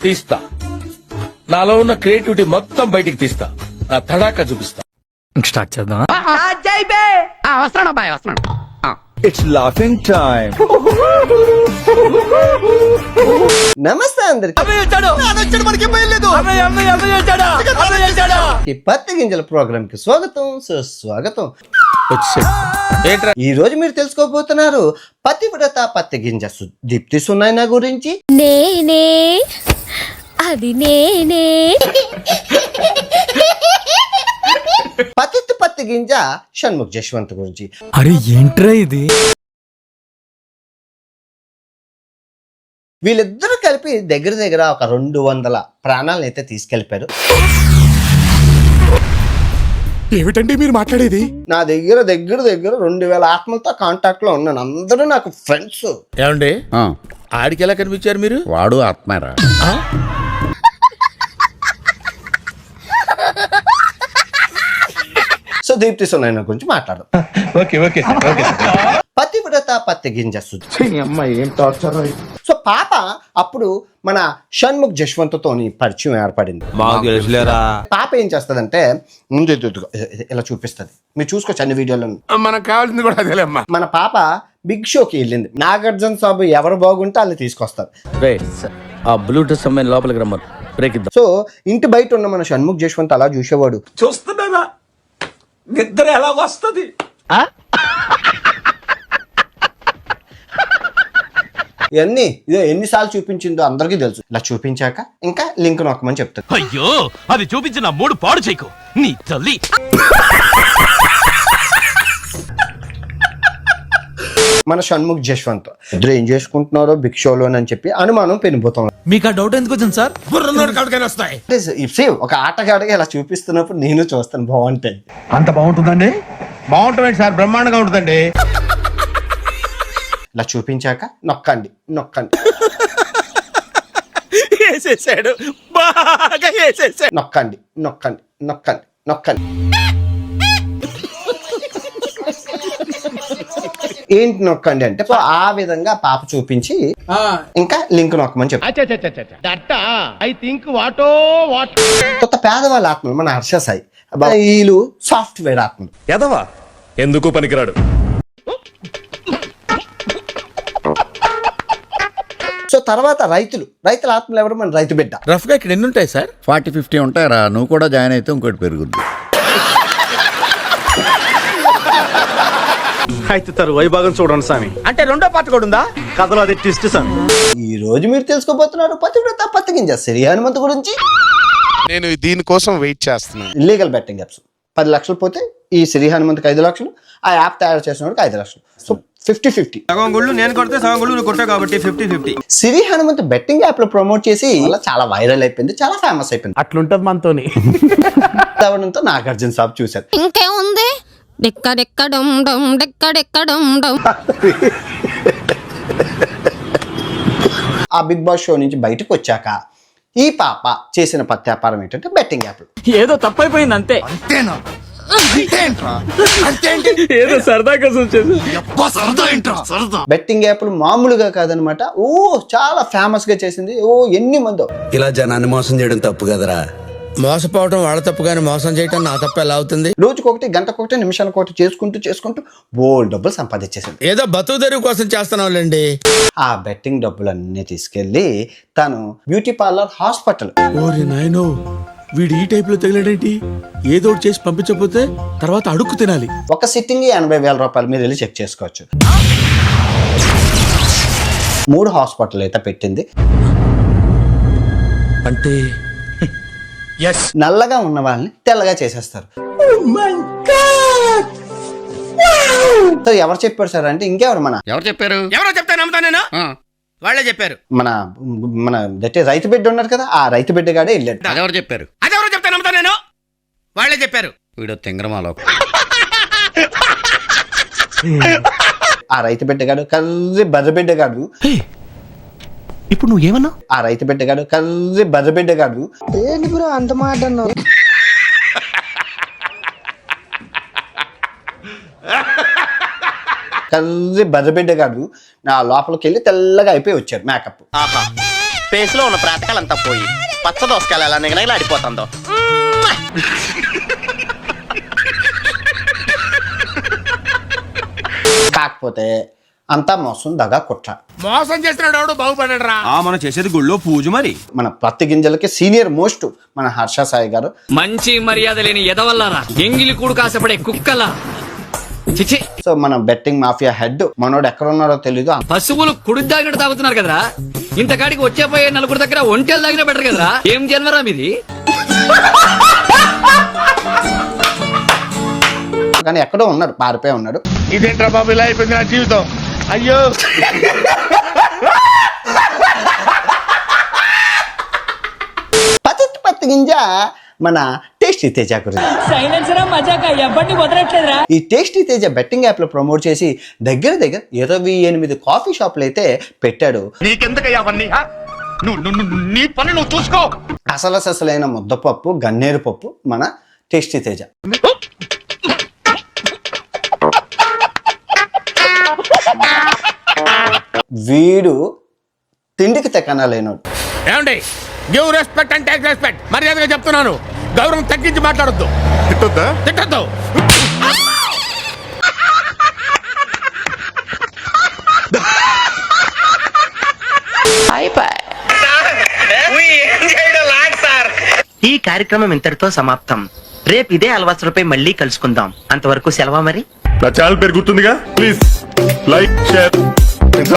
తీస్తా, నాలో ఉన్న క్రియేటివిటీ మొత్తం బయటికి తీస్తా, నా తడాకా చూపిస్తా. స్టార్ట్ చేద్దాం. వస్తున్నాడు అబ్బాయి, వస్తున్నాడు. It's laughing time. నమస్తే అందరికి. ఈ పత్తి గింజల ప్రోగ్రామ్ కి స్వాగతం, సుస్వాగతం. ఈ రోజు మీరు తెలుసుకోబోతున్నారు పతివ్రత పత్తి గింజ దీప్తి సునైనా గురించి. నేనే అది నేనే. పత్తి గింజ షణ్ముఖ్ జశ్వంత్ గురించి. అరే ఏంట్రా ఇది? వీళ్ళిద్దరూ కలిపి దగ్గర ఒక 200 ప్రాణాలను అయితే తీసుకెళ్లిపారు. ఏమిటండి మీరు మాట్లాడేది? నా దగ్గర 2000 ఆత్మలతో కాంటాక్ట్ లో ఉన్నాను. అందరూ నాకు ఫ్రెండ్స్. ఏమండి, ఆడికి ఎలా కనిపించారు మీరు? వాడు ఆత్మారా. సో దీప్తి సునైనా గురించి మాట్లాడదాం. పతివ్రత పత్తి గింజ సో పాప అప్పుడు మన షణ్ముఖ్ జశ్వంత్తో పరిచయం ఏర్పడింది. పాప ఏం చేస్తదంటే ముందు ఇలా చూపిస్తుంది, మీరు చూసుకోవచ్చు అన్ని వీడియోలో. మనకు కావాల్సింది కూడా అదేలేమ్మా. మన పాప బిగ్ షోకి వెళ్ళింది. నాగార్జున సాబు ఎవరు బాగుంటే వాళ్ళని తీసుకొస్తారు. ఆ బ్లూటూత్ అమ్మాయిని లోపలికి రమ్మను, బ్రేక్ ఇద్దాం. సో ఇంటి బయట ఉన్న మన షణ్ముఖ్ జశ్వంత్ అలా చూసేవాడు. చూస్తున్నారా నిద్ర ఎలా వస్తుంది? ఇవన్నీ ఇదో ఎన్నిసార్లు చూపించిందో అందరికీ తెలుసు. ఇలా చూపించాక ఇంకా లింక్ నొక్కమని చెప్తారు. అయ్యో, అది చూపించిన 3 పాడు చేయకు నీ తల్లి. మన షణ్ముఖ్ జశ్వంత్ ఇద్దరు ఏం చేసుకుంటున్నారో బిగ్ షోలో అని చెప్పి అనుమానం పెనిపోతాం. మీకు ఆ డౌట్ ఎందుకు వచ్చింది సార్? ఒక ఆటగాడిగా ఇలా చూపిస్తున్నప్పుడు నేను చూస్తాను, బాగుంటాయి. అంత బాగుంటుందండి? బాగుంటుంది సార్, బ్రహ్మాండంగా ఉంటుందండి. ఇలా చూపించాక నొక్కండి వేసేసాడు, బాగా వేసేసాడు. నొక్కండి. ఏంటి నొక్కండి అంటే ఆ విధంగా పాప చూపించి ఇంకా లింక్ నొక్కమని చెప్తారు. కొత్త పేదవాళ్ళ ఆత్మలు మన హర్ష సాయి, వీళ్ళు సాఫ్ట్వేర్ ఆత్మలు. ఎదవా ఎందుకు పనికిరాడు. సో తర్వాత రైతుల ఆత్మలు ఎవరు? మన రైతు బిడ్డ. రఫ్ గా ఇక్కడ ఎన్ని ఉంటాయి సార్? 40-50 ఉంటాయరా. నువ్వు కూడా జాయిన్ అయితే ఇంకోటి పెరుగుద్ది. అయితే తరువాయి భాగం చూడండి స్వామి. అంటే రెండో పార్ట్ కూడా ఉందా? కథలో అది ట్విస్ట్ స్వామి. ఈ రోజు మీరు తెలుసుకోబోతున్నారు పతివ్రత పత్తి గింజ శ్రీ హనుమంత్ గురించి. నేను దీనికోసం వెయిట్ చేస్తున్నాను. Illegal betting apps. 10 లక్షలు పోతే ఈ శ్రీ హనుమంత్కి 5 లక్షలు, ఆ యాప్ తయారు చేసిన వాడికి 5 లక్షలు. సో 50-50. సగం గుళ్ళు నేను కొడితే సగం గుళ్ళు నువ్వు కొట్టావు కాబట్టి 50-50. శ్రీ హనుమంత్ బెట్టింగ్ యాప్ లో ప్రమోట్ చేసి చాలా వైరల్ అయిపోయింది, చాలా ఫేమస్ అయిపోయింది. అట్లుంటది మనతోని. అవడంతో నాగార్జున సాబ్ చూశారు. ఇంకేముంది, డెక్కడెక్కడం ఆ బిగ్ బాస్ షో నుంచి బయటకు వచ్చాక ఈ పాప చేసిన పత్యాపారం ఏంటంటే బెట్టింగ్ యాప్. ఏదో తప్పైపోయింది అంతే. ఏదో సరదా కోసం బెట్టింగ్ యాప్లు మామూలుగా కాదనమాట. చాలా ఫేమస్ గా చేసింది. ఎన్ని మందో. ఇలా జనాన్ని మోసం చేయడం తప్పు కదరా. మోసపోవడం వాళ్ళ తప్పు కానీ మోసం చేయడం నా తప్పు ఎలా అవుతుంది? రోజుకొకటి, గంటకొకటి, నిమిషానికొకటి చేసుకుంటూ బోల్డ్ డబ్బులు సంపాదించేసింది. ఏదో బతుకు తెరువు కోసం చేస్తున్నావులేండి. ఆ బెట్టింగ్ డబ్బులన్నీ తీసుకెళ్లి తను బ్యూటీ పార్లర్, హాస్పిటల్. ఓరి నాయనో, వీడు ఈ టైప్ లో తగిలాడేంటి? ఏదో ఒకటి చేసి పంపించకపోతే తర్వాత అడుక్కు తినాలి. ఒక సిట్టింగ్ 80,000 రూపాయలు. మీరు వెళ్ళి చెక్ చేసుకోవచ్చు. 3 హాస్పిటల్ అయితే పెట్టింది. అంటే నల్లగా ఉన్న వాళ్ళని తెల్లగా చేసేస్తారు. సో ఎవరు చెప్పారు సార్ అంటే ఇంకెవరు, ఎవరు చెప్పారు? ఎవరో చెప్తే నమ్ముతా నేను. వాళ్ళే చెప్పారు. మన రైతు బిడ్డ ఉన్నారు కదా, ఆ రైతు బిడ్డగాడే వెళ్ళాడు. అదెవరు చెప్పారు? అదెవరో చెప్తే నమ్ముతా నేను. వాళ్ళే చెప్పారు. వీడు తింగరమాలో. ఆ రైతు బిడ్డగాడు కర్రి బర్రబిడ్డగాడు. ఇప్పుడు నువ్వేమన్నా? ఆ రైతు బిడ్డగాడు కర్రి బర్రబిడ్డగాడు. ఏంటి బ్రో అంత మాట అన్నావు? కర్రీ బర్రబిడ్డ గారు నా లోపలికి వెళ్ళి తెల్లగా అయిపోయి వచ్చారు మేకప్. ఆహా ఫేస్ లో ఉన్న ప్రాతకాలంతా పోయి పచ్చ దోసకాయలు ఎలా నిగనగలాడిపోతుందో. కాకపోతే అంతా మోసం దగా కుట్ర. మోసం చేస్తున్నాడు బాగుపడ్డా రా. మనం చేసేది గుళ్ళో పూజ మరి. మన పత్తి గింజలకి సీనియర్ మోస్ట్ మన హర్ష సాయి గారు. మంచి మర్యాద లేని ఎదవల్లారా, ఎంగిలి కూడు కాసపడే కుక్కలా. చిచి, సో మన బెట్టింగ్ మాఫియా హెడ్ మనోడు ఎక్కడ ఉన్నారో తెలీదు. పశువులు కుడి తాగినట్టు తాగుతున్నారు కదరా. ఇంతకాడికి వచ్చే పోయే నలుగురు దగ్గర ఒంటెలు తాగినా బెటర్ కదరా. ఏం జన్మరా మీది? కానీ ఎక్కడో ఉన్నాడు, పారిపోయి ఉన్నాడు. ఇదేంట్రా బాబు ఇలా అయిపోయింది నా జీవితం. అయ్యో పత్తి గింజ మన టేస్టీ తేజ గురించి. ఈ టేస్టీ తేజ బెట్టింగ్ యాప్ లో ప్రమోట్ చేసి దగ్గర 28 కాఫీ షాపులు అయితే పెట్టాడు. నీకెందుకయ్యా అవన్నీ? నీ పని నువ్వు చూసుకో. అసలైన ముద్దపప్పు గన్నేరు పప్పు మన టేస్టీ తేజ. వీడు తిండికి తెక్కన లేనోడు. ఏమండి, give respect and take respect. మర్యాదగా చెప్తున్నాను, గౌరవం తగ్గించి మాట్లాడొద్దు. తిట్టొద్దు. ఈ కార్యక్రమం ఇంతటితో సమాప్తం. రేపు ఇదే అలవాసులపై మళ్ళీ కలుసుకుందాం. అంతవరకు సెలవా మరి. నా ఛానల్ పేరు గుర్తుందిగా, ప్లీజ్ లైక్ షేర్.